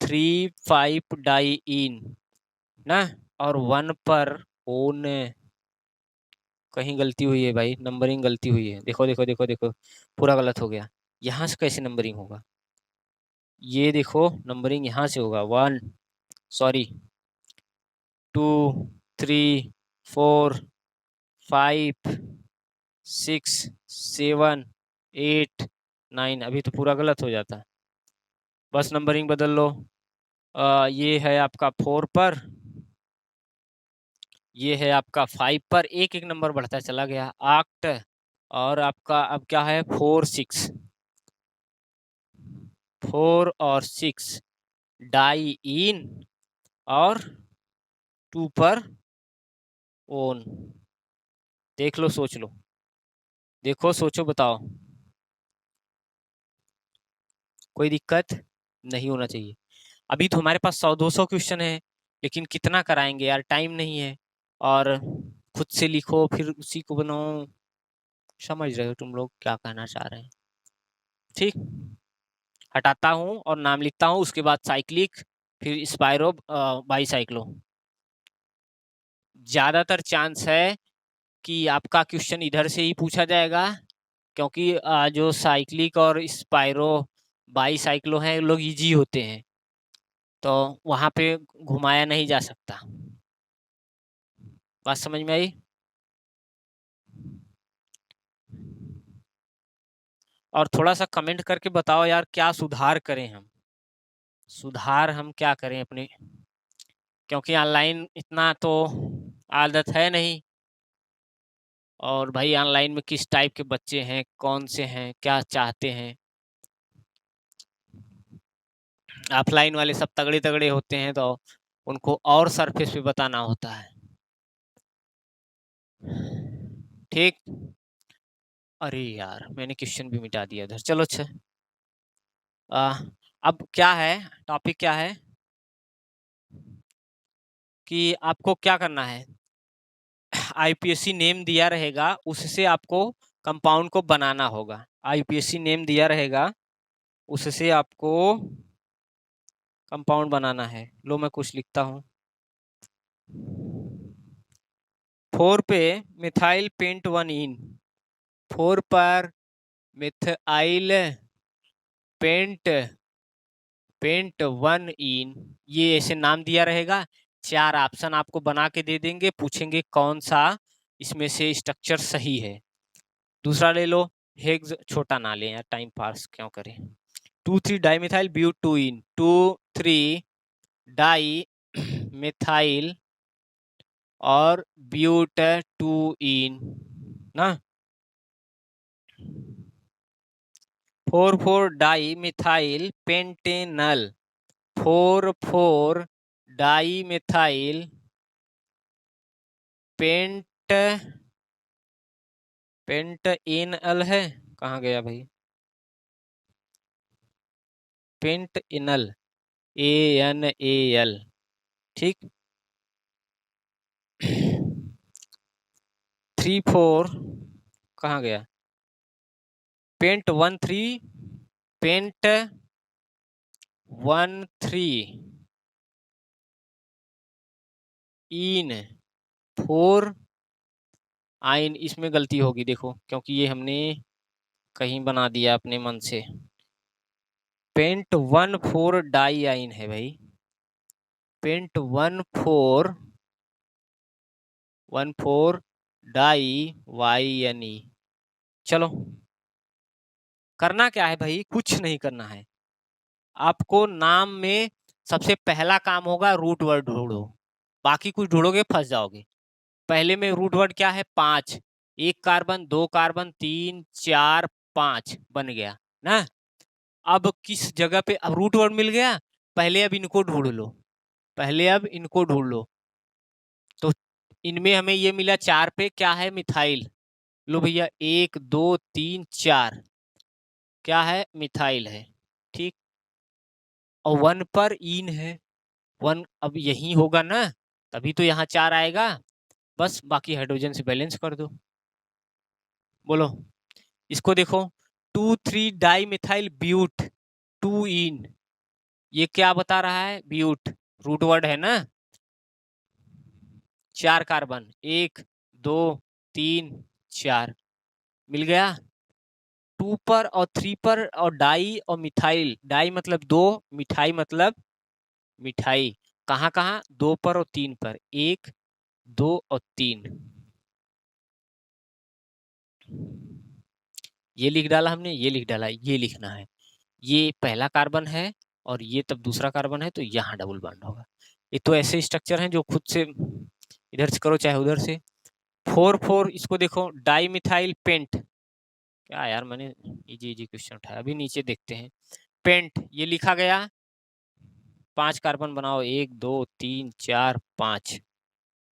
3 5 डाई इन ना, और 1 पर ओन। कहीं गलती हुई है भाई, नंबरिंग गलती हुई है, देखो देखो देखो देखो, पूरा गलत हो गया। यहाँ से कैसे नंबरिंग होगा, ये देखो नंबरिंग यहाँ से होगा, 1 सॉरी 2 3 4 5 6 7 8 9, अभी तो पूरा गलत हो जाता, बस नंबरिंग बदल लो। ये है आपका 4 पर, ये है आपका 5 पर, एक एक नंबर बढ़ता चला गया, 8, और आपका अब क्या है, 4 6, 4 और 6 डाई इन, और 2 पर ओन। देख लो, सोच लो, देखो सोचो बताओ, कोई दिक्कत नहीं होना चाहिए। अभी तो हमारे पास 100 200 क्वेश्चन है, लेकिन कितना कराएंगे यार, टाइम नहीं है, और खुद से लिखो फिर उसी को बनाओ, समझ रहे हो तुम लोग क्या कहना चाह रहे हैं, ठीक। हटाता हूँ और नाम लिखता हूँ, उसके बाद साइक्लिक, फिर स्पाइरो बाईसाइक्लो। ज्यादातर चांस है कि आपका क्वेश्चन इधर से ही पूछा जाएगा, क्योंकि जो साइक्लिक और स्पाइरो बाईसाइक्लो हैं लोग इजी होते हैं, तो वहां पे घुमाया नहीं जा सकता। बात समझ में आई। और थोड़ा सा कमेंट करके बताओ यार, क्या सुधार करें हम, सुधार हम क्या करें अपने, क्योंकि ऑनलाइन इतना तो आदत है नहीं, और भाई ऑनलाइन में किस टाइप के बच्चे हैं, कौन से हैं, क्या चाहते हैं। ऑफलाइन वाले सब तगड़े तगड़े होते हैं, तो उनको और सरफेस पे बताना होता है, ठीक। अरे यार मैंने क्वेश्चन भी मिटा दिया इधर, चलो अच्छा। अब क्या है, टॉपिक क्या है कि आपको क्या करना है, आईपीएससी नेम दिया रहेगा, उससे आपको कंपाउंड को बनाना होगा। आईपीएससी नेम दिया रहेगा, उससे आपको कंपाउंड बनाना है। लो मैं कुछ लिखता हूँ। 4 पे मिथाइल पेंट 1 इन, 4 पर मिथाइल पेंट 1 इन, ये ऐसे नाम दिया रहेगा। 4 ऑप्शन आपको बना के दे देंगे, पूछेंगे कौन सा इसमें से स्ट्रक्चर सही है। दूसरा ले लो, हेक्स, छोटा ना लें यार, टाइम पास क्यों करें। 2 3 di methyl but 2 ene, 2 3 di methyl और ब्यूट 2 इन ना। 4 4 di methyl pentanal, 4 4 di methyl pent enal है, कहाँ गया भाई, पेंट इनल, ANAL, ठीक। 3 4 कहाँ गया? पेंट 1 3, पेंट 1 3 इन 4 आइन। इसमें गलती होगी देखो, क्योंकि ये हमने कहीं बना दिया अपने मन से। पेंट 1 4 डाई आइन है भाई। Pent 1 4 di YNE। चलो, करना क्या है भाई? कुछ नहीं करना है आपको। नाम में सबसे पहला काम होगा रूट वर्ड ढूंढो, बाकी कुछ ढूंढोगे फंस जाओगे। पहले में रूट वर्ड क्या है? 5। 1 कार्बन, 2 कार्बन, 3 4 5 बन गया ना। अब किस जगह पे? अब रूट वर्ड मिल गया, पहले अब इनको ढूंढ लो। पहले अब इनको ढूंढ लो। तो इनमें हमें ये मिला 4 पे, क्या है? मिथाइल। लो भैया, 1 2 3 4 क्या है? मिथाइल है, ठीक। और 1 पर इन है। 1 अब यही होगा ना, तभी तो यहाँ 4 आएगा। बस बाकी हाइड्रोजन से बैलेंस कर दो। बोलो, इसको देखो। 2 3 डाई मिथाइल ब्यूट 2 इन, ये क्या बता रहा है? ब्यूट। रूट वर्ड है ना। 4 कार्बन, 1 2 3 4 मिल गया। 2 पर और 3 पर और डाई और मिथाइल। डाई मतलब 2, मिठाई मतलब मिठाई। कहाँ कहाँ? 2 पर और 3 पर, 1 2 और 3। ये लिख डाला हमने, ये लिख डाला, ये लिखना है। ये पहला कार्बन है और ये तब दूसरा कार्बन है, तो यहाँ डबल बॉन्ड होगा। ये तो ऐसे स्ट्रक्चर हैं जो खुद से इधर से करो चाहे उधर से। 4 4 इसको देखो, डाई मिथाइल पेंट। क्या यार, मैंने इजी इजी क्वेश्चन उठाया। अभी नीचे देखते हैं। पेंट ये लिखा गया। 5 कार्बन बनाओ, 1 2 3 4 5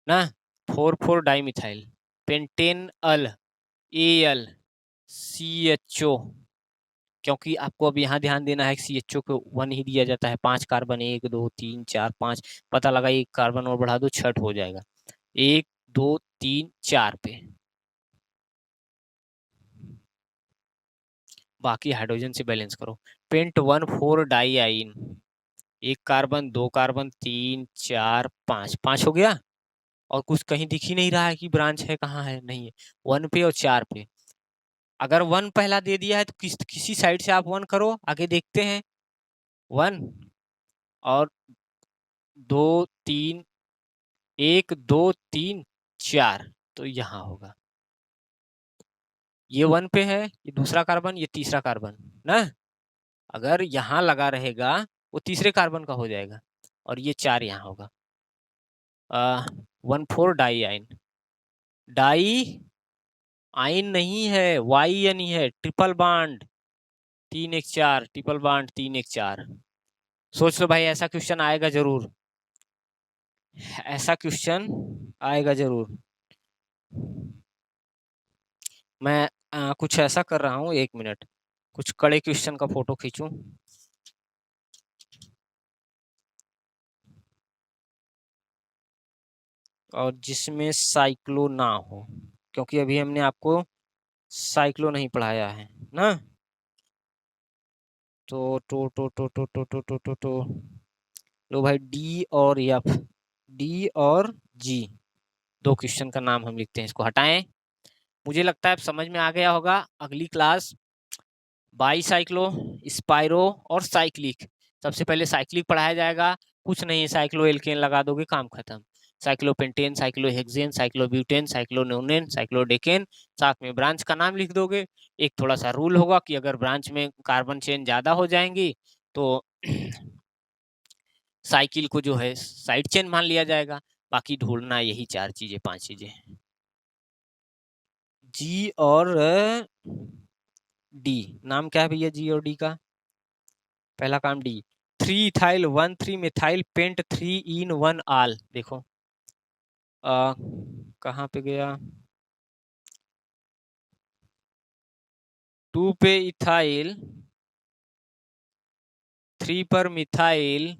ना। 4 4 डाई मिथाइल पेंटेन अल AL CHO। क्योंकि आपको अब यहाँ ध्यान देना है कि CHO को 1 ही दिया जाता है। 5 कार्बन, 1 2 3 4 5, पता लगा 1 कार्बन और बढ़ा दो 6 हो जाएगा। 1 2 3 4 पे, बाकी हाइड्रोजन से बैलेंस करो। पेंट 1 4 डाई आइन, 1 कार्बन, 2 कार्बन, 3 4 5, 5 हो गया। और कुछ कहीं दिख ही नहीं रहा है कि ब्रांच है, कहाँ है? नहीं है। 1 पे और 4 पे। अगर 1 पहला दे दिया है तो किसी साइड से आप 1 करो, आगे देखते हैं। 1 और 2 3, 1 2 3 4, तो यहाँ होगा। ये 1 पे है, ये दूसरा कार्बन, ये तीसरा कार्बन ना। अगर यहाँ लगा रहेगा वो तीसरे कार्बन का हो जाएगा, और ये 4 यहाँ होगा। 1 4 डाई आइन। डाई आइन नहीं है, YN है। Triple bond 3 1 4, triple bond 3 1 4। सोच लो भाई, ऐसा क्वेश्चन आएगा जरूर। ऐसा क्वेश्चन आएगा जरूर। मैं कुछ ऐसा कर रहा हूँ, 1 मिनट, कुछ कड़े क्वेश्चन का फोटो खींचूं। और जिसमें साइक्लो ना हो, क्योंकि अभी हमने आपको साइक्लो नहीं पढ़ाया है ना। तो लो भाई, डी और जी, 2 क्वेश्चन का नाम हम लिखते हैं, इसको हटाएं। मुझे लगता है अब समझ में आ गया होगा। अगली क्लास बाईसाइक्लो, स्पाइरो और साइक्लिक। सबसे पहले साइक्लिक पढ़ाया जाएगा। कुछ नहीं, साइक्लो एल्केन लगा दोगे, काम खत्म। साइक्लोपेंटेन, साइक्लोहेक्सेन, साइक्लोब्यूटेन, साइक्लोनोनेन, साइक्लोडेकेन, साथ में ब्रांच का नाम लिख दोगे। एक थोड़ा सा रूल होगा कि अगर ब्रांच में कार्बन चेन ज्यादा हो जाएंगी तो साइकिल को जो है साइड चेन मान लिया जाएगा। बाकी ढूंढना यही 4 चीजें 5 चीजें। जी और डी, नाम क्या है भैया जी और डी का? पहला काम डी। 3 इथाइल 1 3 मिथाइल पेंट 3 इन 1 आल। देखो कहाँ पे गया? 2 पे इथाइल, 3 पर मिथाइल,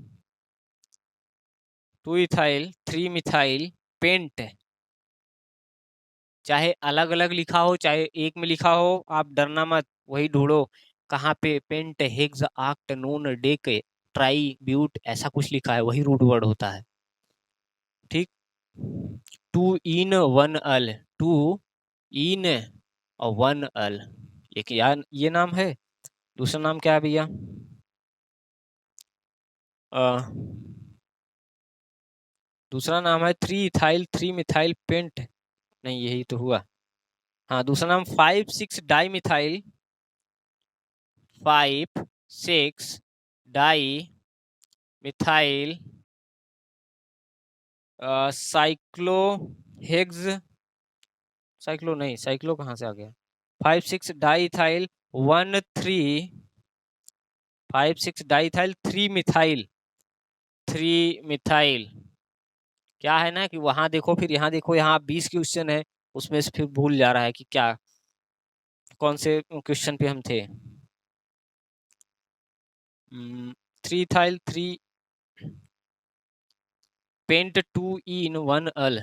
2 इथाइल 3 मिथाइल पेंट, चाहे अलग अलग लिखा हो चाहे एक में लिखा हो, आप डरना मत, वही ढूंढो कहाँ पे pent hex oct non dec tri but ऐसा कुछ लिखा है, वही रूट वर्ड होता है। ठीक, 2 इन 1 अल, 2 इन और 1 अल, ये नाम है। दूसरा नाम क्या है भैया? दूसरा नाम है 3 इथाइल 3 मिथाइल पेंट, नहीं यही तो हुआ। हाँ, दूसरा नाम 5 6 di methyl, 5 6 di methyl cyclo hex, cyclo नहीं, साइक्लो कहाँ से आ गया? 5 6 di ethyl 1 3, 5 6 di ethyl 3 methyl, 3 methyl. क्या है ना कि वहां देखो फिर यहाँ देखो, यहाँ 20 क्वेश्चन है, उसमें से फिर भूल जा रहा है कि क्या कौन से क्वेश्चन पे हम थे। 3 इथाइल 3 पेंट 2 इन 1 अल,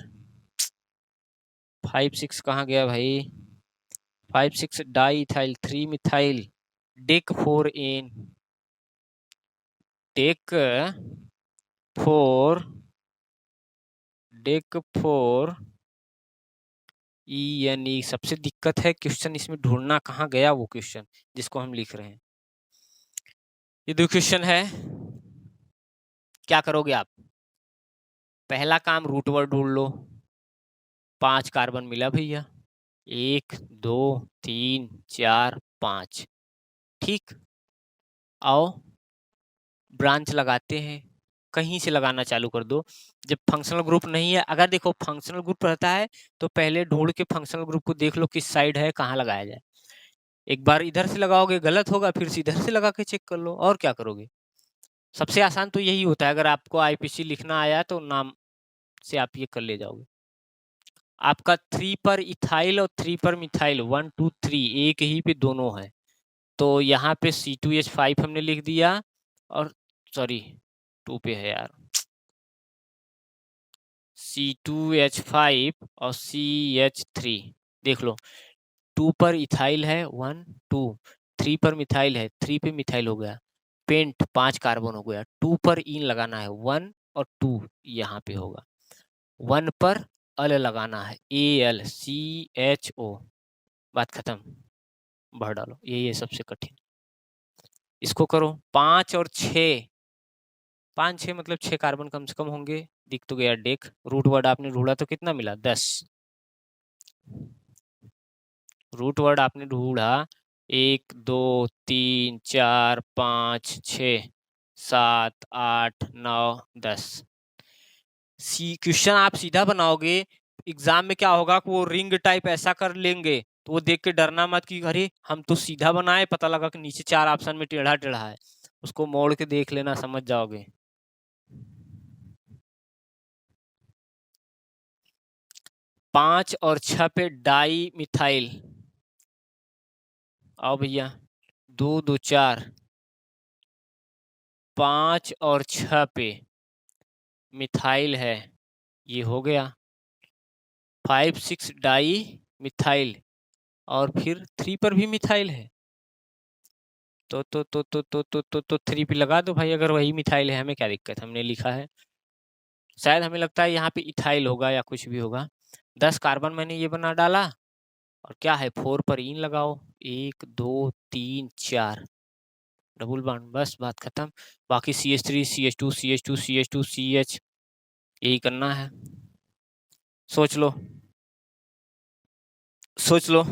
5 6 कहाँ गया भाई? 5 6 डाई इथाइल 3 मिथाइल डेक 4 इन, डेक 4, डेक 4 ई। सबसे दिक्कत है क्वेश्चन इसमें ढूंढना, कहाँ गया वो क्वेश्चन जिसको हम लिख रहे हैं। ये 2 क्वेश्चन है, क्या करोगे आप? पहला काम रूट वर्ड ढूंढ लो, 5 कार्बन मिला भैया, 1 2 3 4 5। ठीक, आओ ब्रांच लगाते हैं, कहीं से लगाना चालू कर दो। जब फंक्शनल ग्रुप नहीं है, अगर देखो फंक्शनल ग्रुप रहता है तो पहले ढूंढ के फंक्शनल ग्रुप को देख लो किस साइड है, कहाँ लगाया जाए। एक बार इधर से लगाओगे गलत होगा, फिर से इधर से लगा के चेक कर लो, और क्या करोगे। सबसे आसान तो यही होता है, अगर आपको आईपीसी लिखना आया तो नाम से आप ये कर ले जाओगे। आपका 3 पर इथाइल और 3 पर मिथाइल 1 2 3 एक ही पे दोनों है, तो यहाँ पे C2H5 हमने लिख दिया, और सॉरी 2 पे है यार, C2H5 और CH3 देख लो, 2 पर इथाइल है 1 2, 3 पर मिथाइल है 3 पे मिथाइल हो गया, पेंट 5 कार्बन हो गया, 2 पर इन लगाना है 1 और 2 यहाँ पे होगा, 1 पर अल लगाना है AlCHO, बात खत्म, भर डालो। ये सबसे कठिन, इसको करो 5 और 6, 5 6 मतलब 6 कार्बन कम से कम होंगे, दिख तो गया डेक। रूट वर्ड आपने ढूंढा तो कितना मिला? 10। रूट वर्ड आपने ढूंढा 1 2 3 4 5 6 7 8 9 10। क्वेश्चन आप सीधा बनाओगे, एग्जाम में क्या होगा कि वो रिंग टाइप ऐसा कर लेंगे, तो वो देख के डरना मत कि अरे हम तो सीधा बनाए, पता लगा कि नीचे 4 ऑप्शन में टेढ़ा टेढ़ा है, उसको मोड़ के देख लेना, समझ जाओगे। 5 और 6 पे डाई मिथाइल, आओ भैया 2 2 4, 5 और 6 पे मिथाइल है, ये हो गया। 5 6 डाई मिथाइल, और फिर 3 पर भी मिथाइल है, तो 3 पे लगा दो भाई, अगर वही मिथाइल है, हमें क्या दिक्कत, हमने लिखा है। शायद हमें लगता है यहाँ पे इथाइल होगा या कुछ भी होगा। 10 कार्बन मैंने ये बना डाला, और क्या है 4 पर इन लगाओ, 1 2 3 4 डबल बॉन्ड, बस बात खत्म। बाकी CH3 CH2 CH2 CH2 CH, यही करना है। सोच लो सोच लो।